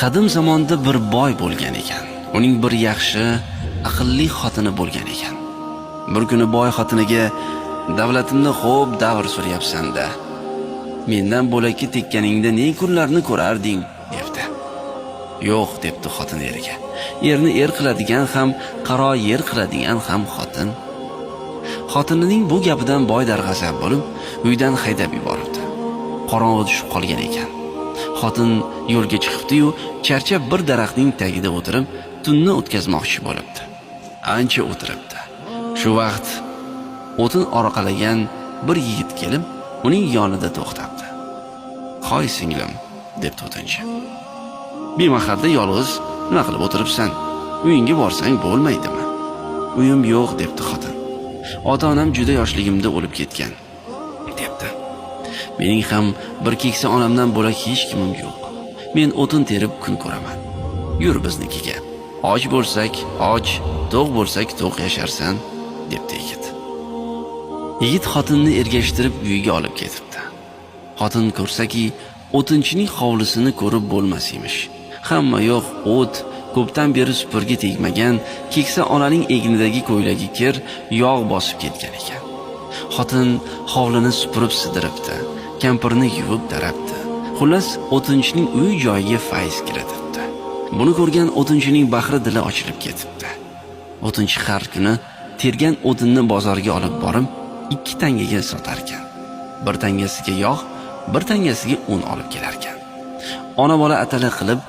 Qadim zamonda bir boy bo'lgan ekan. Uning bir yaxshi, aqlli xotini bo'lgan ekan. Bir kuni boy xotiniga: "Davlatimni xo'p davr suryapsan-da. Mendan bo'lakka tekkaningda ne kunlarni ko'rarding?" debdi. "Yo'q", debdi xotin eriga. "Erni er qiladigan ham, qaro yer qiladigan ham xotin." Xotinining bu gapidan boy darg'azab bo'lib, uydan haydab yuboribdi. Qorong'i tushib qolgan ekan. Xotin yo'lga chiqibdi-yu, charchab bir daraxtning tagida o'tirib, tunni o'tkazmoqchi bo'libdi. Ancha o'tiribdi. Shu vaqt o'tin orqalagan bir yigit kelib, uning yonida to'xtabdi. "Hoy singlim", debdi o'tinchi. "Bemahalda yolg'iz nima qilib o'tiribsan? Uyingga borsang bo'lmaydimi?" "Uyim yo'q", debdi xotin. "Ota-onam juda yoshligimda o'lib ketgan", debdi. "Mening ham bir keksa onamdan bo'lak hech kimim yo'q. Men o'tin terib kun ko'raman. Yur biznikiga. Och bo'lsak och, to'q bo'lsak to'q yasharsan", debdi yigit. Yigit xotinni ergashtirib uyiga olib ketibdi. Xotin ko'rsaki, o'tinchining hovlisini ko'rib bo'lmas emish. Hamma yo'q o't, ko'pdan beri supurgi tegmagan, keksa onaning egnidagi ko'ylagi kir, yog' bosib ketgan ekan. Xotin hovlini supurib sidiribdi, kampirni yuvib darabdi. Xullas, o'tinchining uy joyiga fayz kiritibdi. Buni ko'rgan o'tinchining bahri dili ochilib ketibdi. O'tinchi har kuni tergan o'tinni bozorga olib borib, 2 tangaga sotar ekan. 1 tangasiga yog', 1 tangasiga un olib kelar ekan. Ona bola atala qilib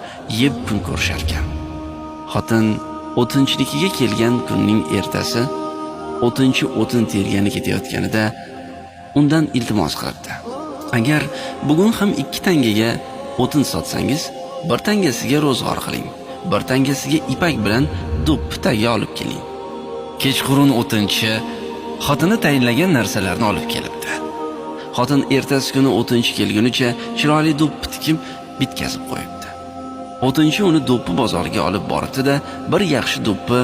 yeb kun ko'rishar ekan. Xotin o'tinchinikiga kelgan kunning ertasi o'tinchi o'tin tergani ketayotganida undan iltimos qilibdi: "Agar bugun ham 2 tangaga o'tin sotsangiz, 1 tangasiga ro'zg'or qiling, 1 tangasiga ipak bilan do'ppi tagi olib keling." Kechqurun o'tinchi xotini tayinlagan narsalarni olib kelibdi. Xotin ertasi kuni o'tinchi kelgunicha chiroyli do'ppi tikib bitkazib qo'yibdi. O'tinchi uni do'ppi bozoriga olib boribdi-da, bir yaxshi do'ppi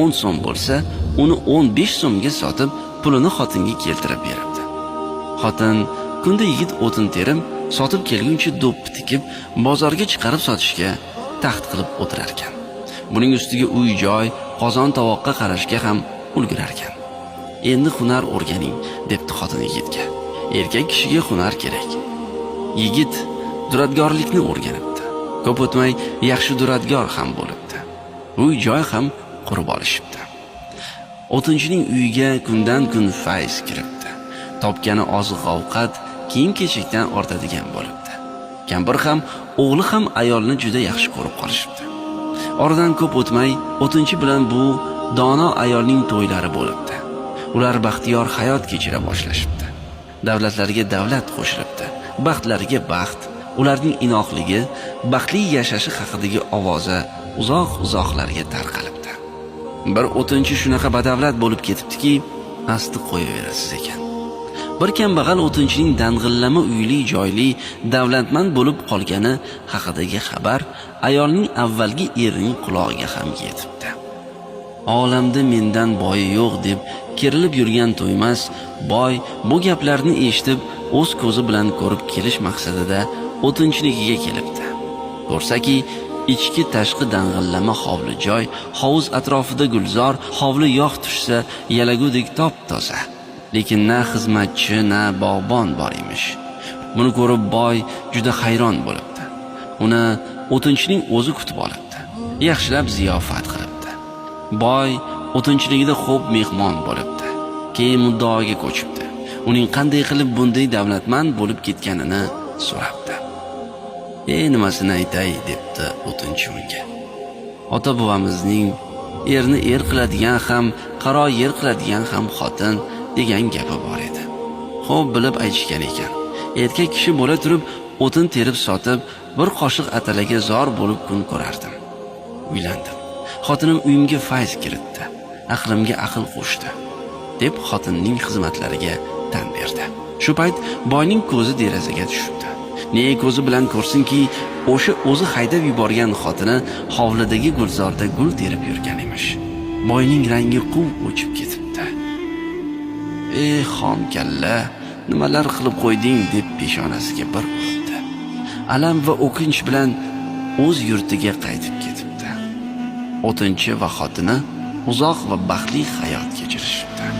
10 so'm bo'lsa, uni 15 so'mga sotib, pulini xotinga keltirib beribdi. Xotin kunda yigit o'tin terib, sotib kelguncha do'ppi tikib, bozorga chiqarib sotishga taxt qilib o'tirar ekan. Buning ustiga uy-joy, qozon-tovoqqa qarashga ham ulgurar ekan. "Endi hunar o'rganing", debdi xotin yigitga. Erkak kishiga hunar kerak. Yigit duradgorlikni o'rganibdi. Ko'p o'tmay yaxshi duradgor ham bo'libdi. Uy-joy ham qurib olishibdi. O'tinchining uyiga kundan kun fayz kiribdi. Topgani oziq-ovqat, kiyim-kechakdan ortadigan bo'libdi. Kampir ham, o'g'li ham ayolni juda yaxshi ko'rib qolishibdi. Oradan ko'p o'tmay o'tinchi bilan bu dono ayolning to'ylari bo'libdi. Ular baxtiyor hayot kechira boshlashibdi. Davlatlarga davlat qo'shilibdi. Baxtlariga baxt, ularning inoqligi, baxtli yashashi haqidagi ovoza uzoq-uzoqlarga tarqalibdi. Bir o'tinchi shunaqa badavlat bo'lib ketibdiki, asti qo'yaverasiz ekan. Bir kambag'al o'tinchining dang'illama uyli joyli davlatmand bo'lib qolgani haqidagi xabar ayolning avvalgi erining quloqiga ham yetibdi. Olamda mendan boyi yo'q deb kerilib yurgan To'ymas boy bu gaplarni eshitib, o'z ko'zi bilan ko'rib kelish maqsadida o'tinchinikiga kelibdi. Ko'rsaki, ichki tashqi dang'illama hovli joy, hovuz atrofida gulzor, hovli yog' tushsa yalagudek top-toza. Lekin na xizmatchi, na bog'bon bor emish. Buni ko'rib boy juda hayron bo'libdi. Uni o'tinchining o'zi kutib olibdi. Yaxshilab ziyofat qilibdi. Boy o'tinchiligida xo'p mehmon bo'libdi. Keyin muddaoga ko'chibdi. Uning qanday qilib bunday davlatmand bo'lib ketganini so'rabdi. Nimasini aytay, debdi o'tinchi unga. Ota bobamizning erni er qiladigan ham, qaro yer qiladigan ham xotin degan gapi bor edi. Xo'p bilib aytishgan ekan. Erkak kishi bo'la turib o'tin terib sotib, bir qoshiq atalaga zor bo'lib kun ko'rardim. Uylandim. Xotinim uyimga fayz kiritdi. Aqlimga aql qo'shdi, deb xotinning xizmatlariga tan berdi. Shu payt boyning ko'zi derazaga tushibdi. Ne ko'zi bilan ko'rsinki, o'sha o'zi haydab yuborgan xotini hovlidagi gulzorda gul terib yurgan emish. Boyning rangi quv o'chib ketibdi. Xom kalla, nimalar qilib qo'yding, deb peshonasiga bir urdi. Alam va o'kinch bilan o'z yurtiga qaytib ketibdi. O'tinchi va xotini uzoq va baxtli hayot kechirishibdi.